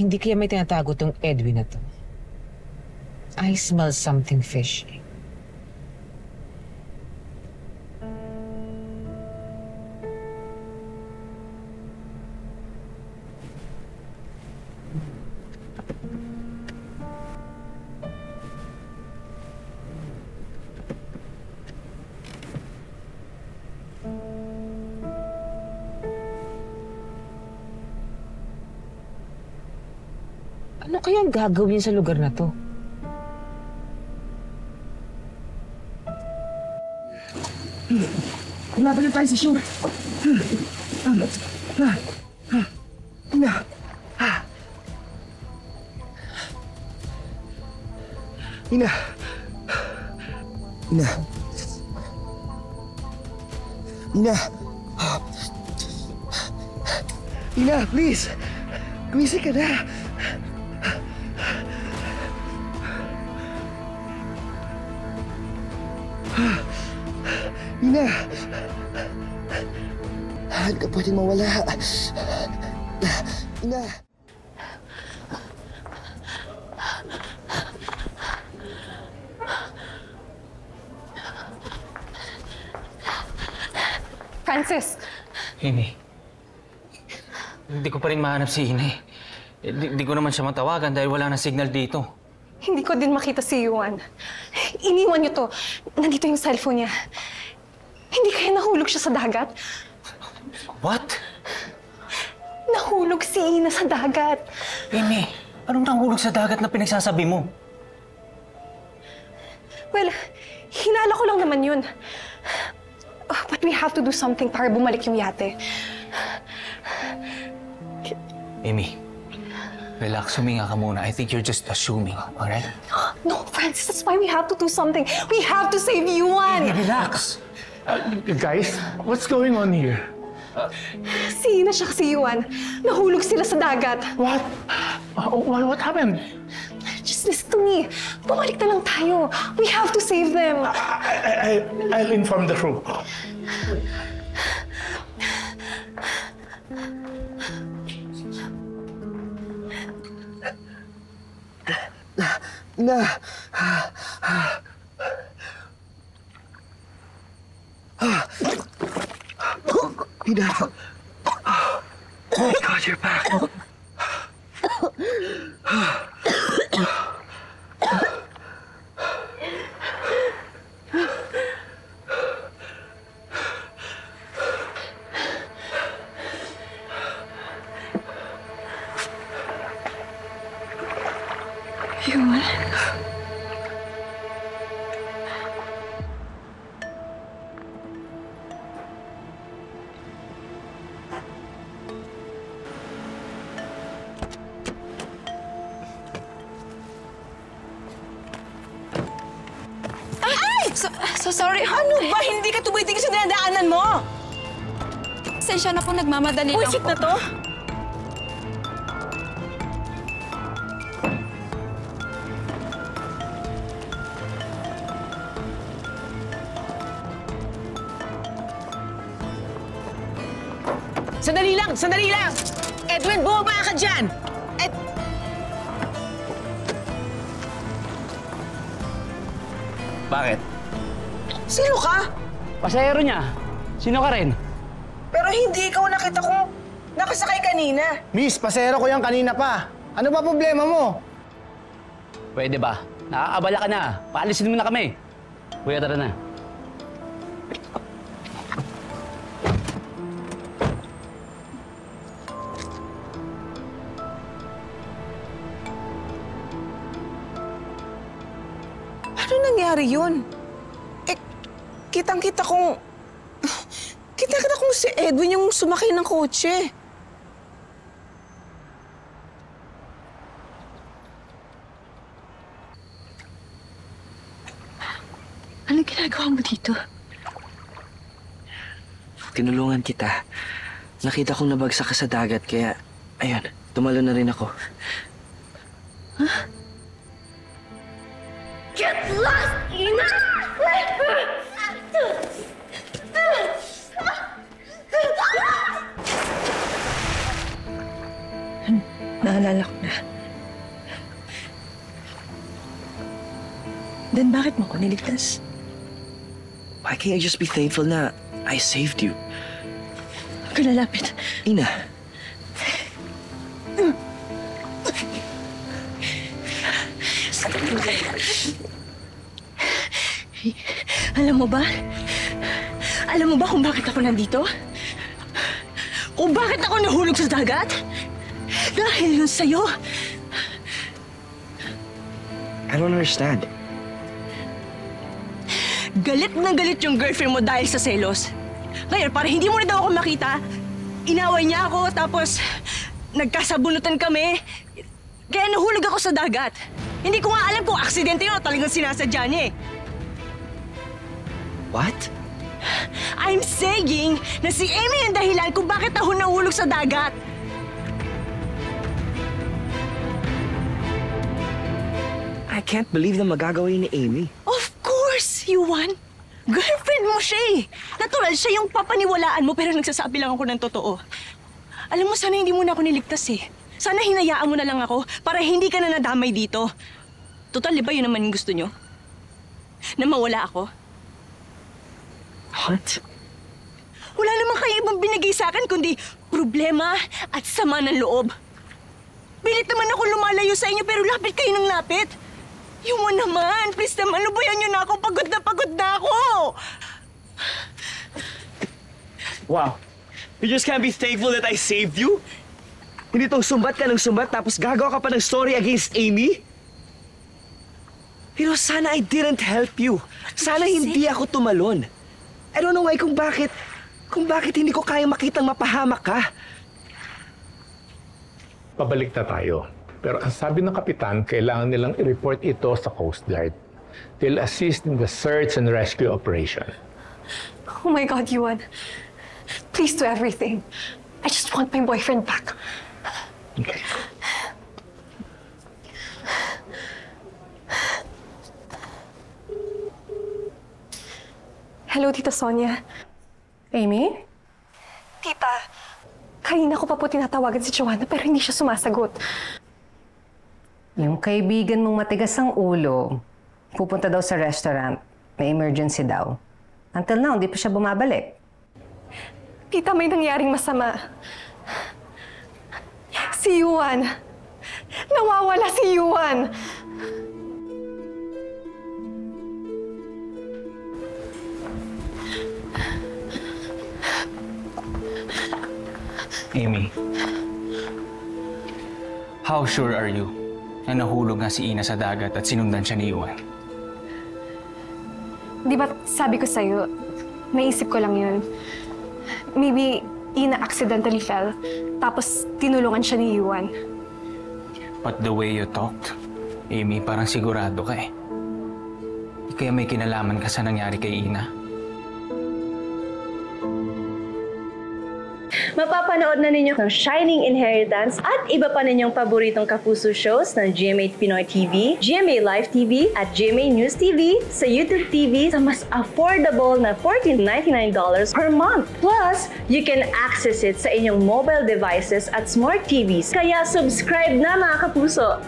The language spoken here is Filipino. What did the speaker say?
Hindi kaya may tinatago tong Edwin na to. I smell something fishy. Ano kaya ang gagawin sa lugar na to? Laban na tayo sa shore. Ina! Ina! Ina! Ina! Ina, please! Gumising ka na! Ina! Hindi ka pwedeng mawala. Ina! Francis! Amy, hindi ko pa rin mahanap si Ina eh. Hindi ko naman siya matawagan dahil wala na signal dito. Hindi ko din makita si Yuan. Iniwan niyo to. Nandito yung cellphone niya. Hindi kaya nahulog siya sa dagat? What? Nahulog si Ina sa dagat. Amy, anong nahulog sa dagat na pinagsasabi mo? Well, hinala ko lang naman yun. But we have to do something para bumalik yung yate. Amy, relax. Huminga ka muna. I think you're just assuming, all right? No, Francis, that's why we have to do something. We have to save Yuan. Amy, relax. Guys, what's going on here? Si Ina siya si Yuan. Nahulog sila sa dagat. What? What happened? Just listen to me. Bumalik na lang tayo. We have to save them. I'll inform the crew. Na. Ina. Oh God, you're back. Yuan? So sorry. Ano ba? Hindi ka tumitigil sa dinadaanan mo! Sensya na po, nagmamadali lang po. Buisit na to? Sandali lang! Sandali lang! Edwin, bumaba ka dyan! Bakit? Sino ka? Pasahero niya. Sino ka rin? Pero hindi ikaw nakita ko nakasakay kanina. Miss, pasero ko yan kanina pa. Ano ba problema mo? Pwede ba? Nakakabala ka na. Paalisin mo na kami. Kuya, tara na. Ano nangyari yun? Kitang-kita kong... Kita-kita kong si Edwin yung sumakay ng kotse. Anong ginagawa mo dito? Tinulungan kita. Nakita kong nabagsak ka sa dagat, kaya... Ayun, tumalo na rin ako. Huh? Get lost, Ina! Naalala ko na. Then bakit mo ko niligtas? Why can't you just be thankful na I saved you? Huwag ka lalapit. Ina, Alam mo ba? Alam mo ba kung bakit ako nandito? Kung bakit ako nahulog sa dagat? Dahil yun sa'yo. I don't understand. Galit na galit yung girlfriend mo dahil sa selos. Ngayon, para hindi mo na daw ako makita, inaway niya ako, tapos nagkasabunutan kami. Kaya nahulog ako sa dagat. Hindi ko nga alam kung aksidente yun o talagang sinasadya niya eh. What? I'm saying na si Amy ang dahilan kung bakit ako nahulog sa dagat. I can't believe na magagawa yun ni Amy. Of course, Yuan. Girlfriend mo siya eh. Natural siya yung papaniwalaan mo pero nagsasabi lang ako ng totoo. Alam mo, sana hindi mo na ako niligtas eh. Sana hinayaan mo na lang ako para hindi ka na nadamay dito. Total, di ba yun naman yung gusto nyo? Na mawala ako? What? Wala naman kayo ibang binigay sa akin kundi problema at sama ng loob. Pilit naman ako lumalayo sa inyo pero lapit kayo ng lapit. Yung naman, please naman, lubayan niyo na ako. Pagod na ako. Wow. You just can't be thankful that I saved you? Hindi tong sumbat ka ng sumbat tapos gagawa ka pa ng story against Amy? Pero sana I didn't help you. Sana hindi ako tumalon. I don't know why kung bakit hindi ko kaya makitang mapahamak ka. Pabalik na tayo. Pero ang sabi ng kapitan, kailangan nilang i-report ito sa Coast Guard. They'll assist in the search and rescue operation. Oh my God, Yuan. Please do everything. I just want my boyfriend back. Okay. Hello, Tita Sonia. Amy? Tita, kanina ko pa po tinatawagan si Joanna pero hindi siya sumasagot. Yung kaibigan mong matigas ang ulo, pupunta daw sa restaurant. May emergency daw. Until now, hindi pa siya bumabalik. Tita, may nangyaring masama. Si Yuan. Nawawala si Yuan. Amy, how sure are you na nahulog nga si Ina sa dagat at sinundan siya ni Yuan? Di ba sabi ko sa'yo, naisip ko lang yun. Maybe Ina accidentally fell, tapos tinulungan siya ni Yuan. But the way you talked, Amy, parang sigurado ka eh. Di kaya may kinalaman ka sa nangyari kay Ina? Mapapanood na ninyo ng Shining Inheritance at iba pa ninyong paboritong kapuso shows ng GMA Pinoy TV, GMA Live TV at GMA News TV sa YouTube TV sa mas affordable na $14.99 per month. Plus, you can access it sa inyong mobile devices at smart TVs. Kaya subscribe na mga kapuso!